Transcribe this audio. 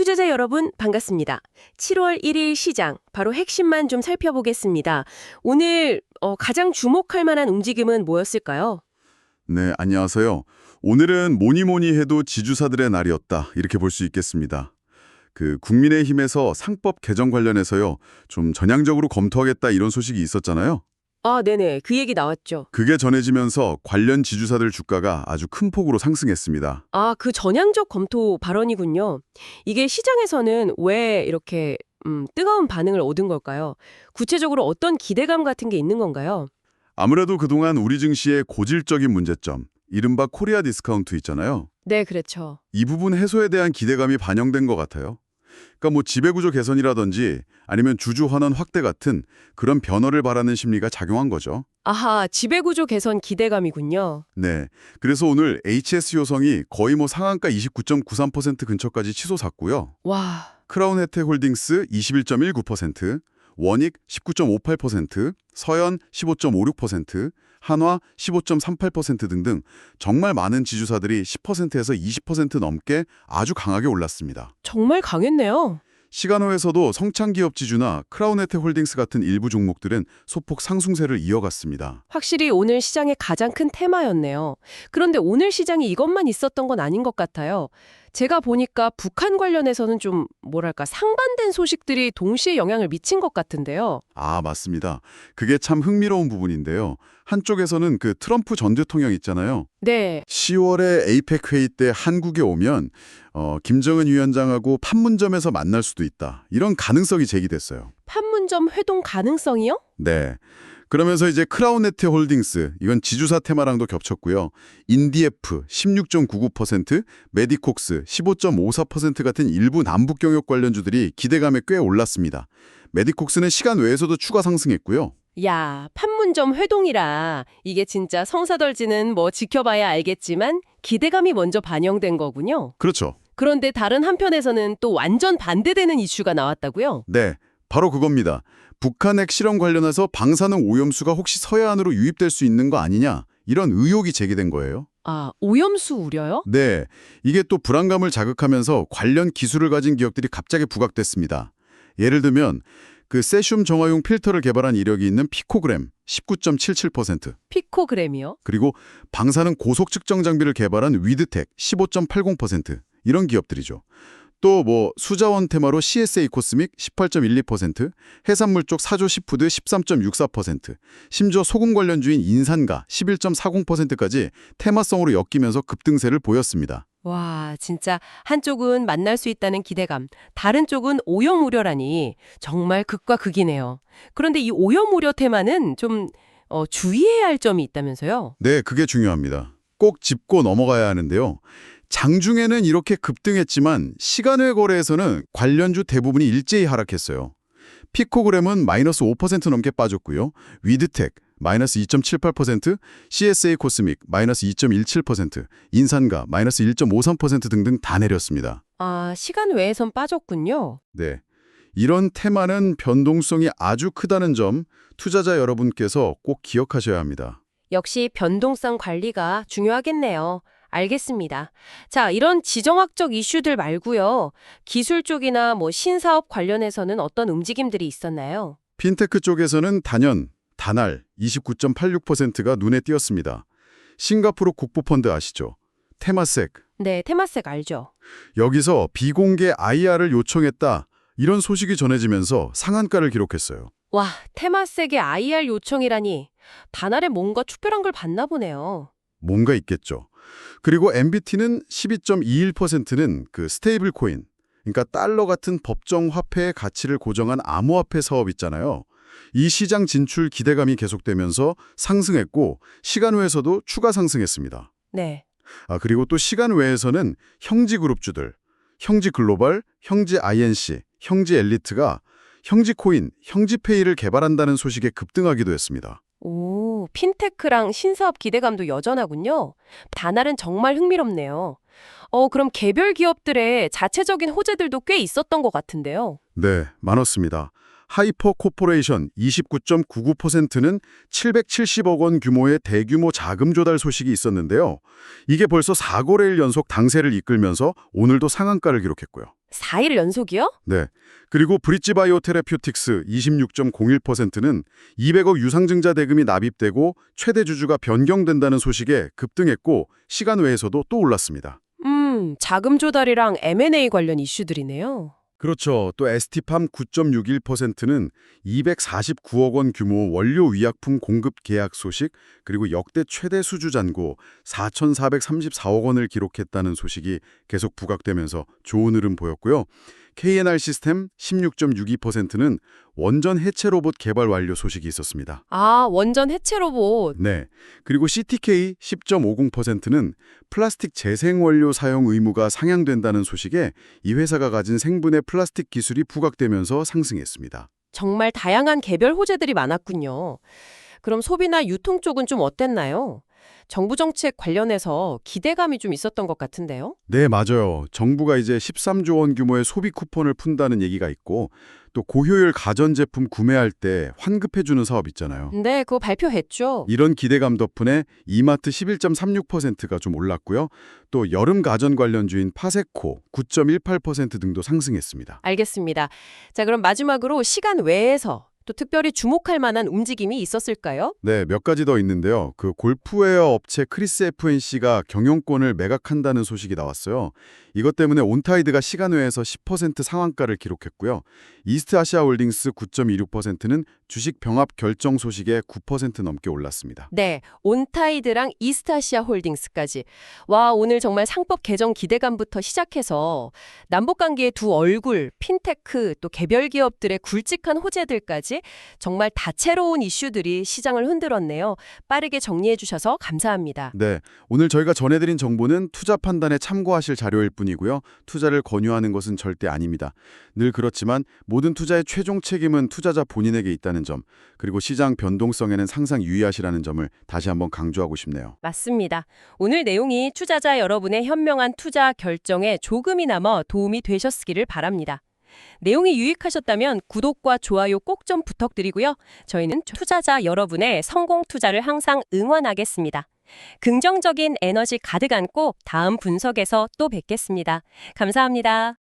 투자자 여러분 반갑습니다. 7월 1일 시장 바로 핵심만 좀 살펴보겠습니다. 오늘 가장 주목할 만한 움직임은 뭐였을까요? 네, 안녕하세요. 오늘은 뭐니 뭐니 해도 지주사들의 날이었다. 이렇게 볼 수 있겠습니다. 국민의힘에서 상법 개정 관련해서요. 좀 전향적으로 검토하겠다 이런 소식이 있었잖아요. 아, 네네. 그 얘기 나왔죠. 그게 전해지면서 관련 지주사들 주가가 아주 큰 폭으로 상승했습니다. 아, 그 전향적 검토 발언이군요. 이게 시장에서는 왜 이렇게 뜨거운 반응을 얻은 걸까요? 구체적으로 어떤 기대감 같은 게 있는 건가요? 아무래도 그동안 우리 증시의 고질적인 문제점, 이른바 코리아 디스카운트 있잖아요. 네, 그렇죠. 이 부분 해소에 대한 기대감이 반영된 것 같아요. 그러니까 뭐 지배구조 개선이라든지 아니면 주주 환원 확대 같은 그런 변화를 바라는 심리가 작용한 거죠. 아하, 지배구조 개선 기대감이군요. 네. 그래서 오늘 HS 효성이 거의 뭐 상한가 29.93% 근처까지 치솟았고요. 와, 크라운 혜택홀딩스 21.19%, 원익 19.58%, 서현 15.56%, 한화 15.38% 등등 정말 많은 지주사들이 10%에서 20% 넘게 아주 강하게 올랐습니다. 정말 강했네요. 시간호에서도 성창기업 지주나 크라운 혜택홀딩스 같은 일부 종목들은 소폭 상승세를 이어갔습니다. 확실히 오늘 시장의 가장 큰 테마였네요. 그런데 오늘 시장이 이것만 있었던 건 아닌 것 같아요. 제가 보니까 북한 관련해서는 좀 뭐랄까 상반된 소식들이 동시에 영향을 미친 것 같은데요. 아, 맞습니다. 그게 참 흥미로운 부분인데요. 한쪽에서는 트럼프 전 대통령 있잖아요. 네. 10월에 에이펙 회의 때 한국에 오면 김정은 위원장하고 판문점에서 만날 수도 있다. 이런 가능성이 제기됐어요. 판문점 회동 가능성이요? 네. 그러면서 이제 크라운네트 홀딩스, 이건 지주사 테마랑도 겹쳤고요. 인디에프 16.99%, 메디콕스 15.54% 같은 일부 남북 경역 관련주들이 기대감에 꽤 올랐습니다. 메디콕스는 시간 외에서도 추가 상승했고요. 야, 판문점 회동이라 이게 진짜 성사덜지는 뭐 지켜봐야 알겠지만 기대감이 먼저 반영된 거군요. 그렇죠. 그런데 다른 한편에서는 또 완전 반대되는 이슈가 나왔다고요? 네, 바로 그겁니다. 북한 핵 실험 관련해서 방사능 오염수가 혹시 서해안으로 유입될 수 있는 거 아니냐, 이런 의혹이 제기된 거예요. 아, 오염수 우려요? 네, 이게 또 불안감을 자극하면서 관련 기술을 가진 기업들이 갑자기 부각됐습니다. 예를 들면 세슘 정화용 필터를 개발한 이력이 있는 피코그램 19.77%, 피코그램이요? 그리고 방사능 고속 측정 장비를 개발한 위드텍 15.80%, 이런 기업들이죠. 또 수자원 테마로 CSA 코스믹 18.12%, 해산물 쪽 사조 시푸드 13.64%, 심지어 소금 관련주인 인산가 11.40%까지 테마성으로 엮이면서 급등세를 보였습니다. 와, 진짜 한쪽은 만날 수 있다는 기대감, 다른 쪽은 오염 우려라니 정말 극과 극이네요. 그런데 이 오염 우려 테마는 좀 주의해야 할 점이 있다면서요? 네, 그게 중요합니다. 꼭 짚고 넘어가야 하는데요. 장중에는 이렇게 급등했지만 시간외 거래에서는 관련주 대부분이 일제히 하락했어요. 피코그램은 마이너스 5% 넘게 빠졌고요. 위드텍 마이너스 2.78%, CSA 코스믹 마이너스 2.17%, 인산가 마이너스 1.53% 등등 다 내렸습니다. 아, 시간 외에선 빠졌군요. 네, 이런 테마는 변동성이 아주 크다는 점 투자자 여러분께서 꼭 기억하셔야 합니다. 역시 변동성 관리가 중요하겠네요. 알겠습니다. 자, 이런 지정학적 이슈들 말고요. 기술 쪽이나 신사업 관련해서는 어떤 움직임들이 있었나요? 핀테크 쪽에서는 단알 29.86%가 눈에 띄었습니다. 싱가포르 국부펀드 아시죠? 테마섹. 네, 테마섹 알죠. 여기서 비공개 IR을 요청했다. 이런 소식이 전해지면서 상한가를 기록했어요. 와, 테마섹의 IR 요청이라니. 단알에 뭔가 특별한 걸 봤나 보네요. 뭔가 있겠죠. 그리고 MBT는 12.21%는 스테이블 코인, 그러니까 달러 같은 법정 화폐의 가치를 고정한 암호화폐 사업 있잖아요. 이 시장 진출 기대감이 계속되면서 상승했고 시간 외에서도 추가 상승했습니다. 네. 그리고 또 시간 외에서는 형지그룹주들, 형지글로벌, 형지INC, 형지엘리트가 형지코인, 형지페이를 개발한다는 소식에 급등하기도 했습니다. 오, 핀테크랑 신사업 기대감도 여전하군요. 단알은 정말 흥미롭네요. 그럼 개별 기업들의 자체적인 호재들도 꽤 있었던 것 같은데요. 네, 많았습니다. 하이퍼 코퍼레이션 29.99%는 770억 원 규모의 대규모 자금 조달 소식이 있었는데요. 이게 벌써 4거래일 연속 당세를 이끌면서 오늘도 상한가를 기록했고요. 4일 연속이요? 네. 그리고 브릿지바이오 테라퓨틱스 26.01%는 200억 유상증자 대금이 납입되고 최대 주주가 변경된다는 소식에 급등했고 시간 외에서도 또 올랐습니다. 자금 조달이랑 M&A 관련 이슈들이네요. 그렇죠. 또 ST팜 9.61%는 249억 원 규모 원료 의약품 공급 계약 소식, 그리고 역대 최대 수주 잔고 4,434억 원을 기록했다는 소식이 계속 부각되면서 좋은 흐름 보였고요. KNR 시스템 16.62%는 원전 해체 로봇 개발 완료 소식이 있었습니다. 아, 원전 해체 로봇. 네. 그리고 CTK 10.50%는 플라스틱 재생 원료 사용 의무가 상향된다는 소식에 이 회사가 가진 생분해 플라스틱 기술이 부각되면서 상승했습니다. 정말 다양한 개별 호재들이 많았군요. 그럼 소비나 유통 쪽은 좀 어땠나요? 정부 정책 관련해서 기대감이 좀 있었던 것 같은데요? 네, 맞아요. 정부가 이제 13조 원 규모의 소비 쿠폰을 푼다는 얘기가 있고 또 고효율 가전제품 구매할 때 환급해주는 사업 있잖아요. 네, 그거 발표했죠. 이런 기대감 덕분에 이마트 11.36%가 좀 올랐고요. 또 여름 가전 관련주인 파세코 9.18% 등도 상승했습니다. 알겠습니다. 자, 그럼 마지막으로 시간 외에서 또 특별히 주목할 만한 움직임이 있었을까요? 네, 몇 가지 더 있는데요. 그 골프웨어 업체 크리스 FNC가 경영권을 매각한다는 소식이 나왔어요. 이것 때문에 온타이드가 시간외에서 10% 상한가를 기록했고요. 이스트아시아홀딩스 9.26%는 주식 병합 결정 소식에 9% 넘게 올랐습니다. 네, 온타이드랑 이스타시아 홀딩스까지. 와, 오늘 정말 상법 개정 기대감부터 시작해서 남북관계의 두 얼굴, 핀테크, 또 개별 기업들의 굵직한 호재들까지 정말 다채로운 이슈들이 시장을 흔들었네요. 빠르게 정리해 주셔서 감사합니다. 네, 오늘 저희가 전해드린 정보는 투자 판단에 참고하실 자료일 뿐이고요. 투자를 권유하는 것은 절대 아닙니다. 늘 그렇지만 모든 투자의 최종 책임은 투자자 본인에게 있다는 점, 그리고 시장 변동성에는 항상 유의하시라는 점을 다시 한번 강조하고 싶네요. 맞습니다. 오늘 내용이 투자자 여러분의 현명한 투자 결정에 조금이나마 도움이 되셨기를 바랍니다. 내용이 유익하셨다면 구독과 좋아요 꼭 좀 부탁드리고요. 저희는 투자자 여러분의 성공 투자를 항상 응원하겠습니다. 긍정적인 에너지 가득 안고 다음 분석에서 또 뵙겠습니다. 감사합니다.